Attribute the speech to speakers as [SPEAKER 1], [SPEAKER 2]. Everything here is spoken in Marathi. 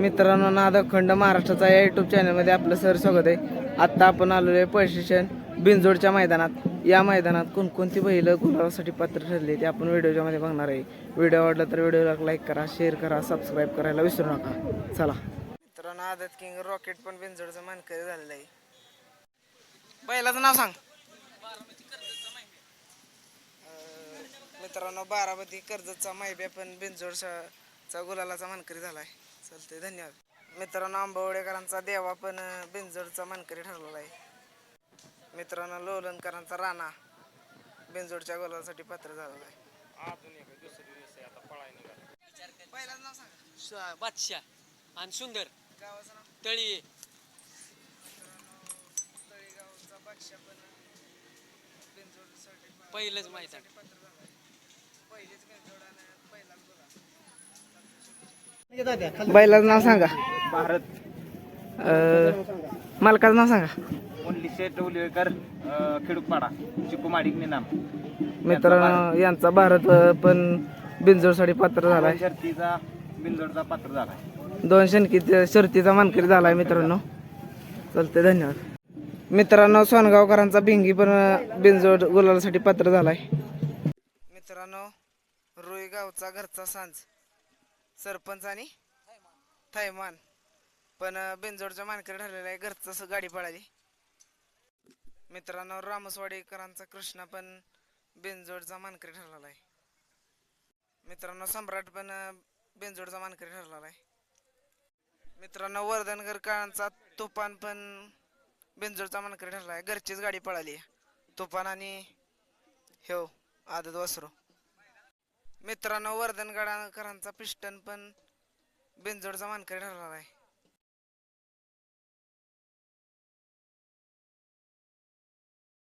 [SPEAKER 1] मित्रांनो, नाद अखंड महाराष्ट्राचा या यूट्यूब चॅनलमध्ये आपलं सर स्वागत आहे. आत्ता आपण आलेलो आहे पळशीशन बिनजोडच्या मैदानात. या मैदानात कोणकोणती बैलं गुलाबासाठी पात्र ठरली ते आपण व्हिडिओच्या मध्ये बघणार आहे. व्हिडिओ आवडला तर व्हिडिओला लाईक करा, शेअर करा, सबस्क्राईब करायला विसरू नका. चला मित्रांनो, आदत किंग रॉकेट पण बिनजोडचं मानकरी झालेलं आहे. बैलाचं नाव सांग. मित्रांनो, बारामती कर्जतचा माहिब्या पण बिनजोडचा गुलालाचा मानकरी झालाय. चालतंय, धन्यवाद. मित्रांनो, आंबवडेकरांचा देवा पण बिनजोडचा मानकरी ठरलेला आहे. मित्रांनो, लोलनकरांचा राणा बिनजोडच्या गुलालासाठी पात्र झालेला आहे. पहिलाच नाव सांगा.
[SPEAKER 2] बादशाह आणि सुंदर
[SPEAKER 1] गावाचं नाव
[SPEAKER 2] तळी.
[SPEAKER 1] तळेगावचा बादशाह पण बिनजोडसाठी
[SPEAKER 2] पहिलंच मैदान.
[SPEAKER 1] पात्र झालाय. पहिलेच बिनजोड आणि पहिलाच गुलाल. बैलाचं नाव सांगा.
[SPEAKER 3] भारत
[SPEAKER 1] मालकाचं नाव सांगा.
[SPEAKER 3] शेठ उलवेकर खिडूकपाडा चिकूमाडिक नाम.
[SPEAKER 1] मित्रांनो, यांचा भारत पण बिनजोडसाठी पात्र झालाय.
[SPEAKER 3] शर्तीचा बिनजोडचा पात्र झाला.
[SPEAKER 1] दोन शर्तीचा मानकरी झालाय. मित्रांनो, चालते, धन्यवाद. मित्रांनो, सोनगावकरांचा भिंगी पण बिनजोड गुलालासाठी पात्र झालाय. मित्रांनो, रुई गावचा घरचा सांज सरपंच आणि थैमान पण बिनजोडच्या मानकरी ठरलेला आहे. घरचं गाडी पळाली. मित्रांनो, रामसवाडीकरांचा कृष्णा पण बिनजोडचा मानकरी ठरलेला आहे. मित्रांनो, सम्राट पण बिनजोडचा मानकरी ठरलेला आहे. मित्रांनो, वर्धनगरकरांचा तुफान पण बिनजोडचा मानकरी ठरला आहे. घरचीच गाडी पळाली. तुफान आणि हो आदत वासरू. मित्रांनो, वर्धनगरकरांचा पिस्टन पण बिनजोडचा मानकरी ठरलेला आहे.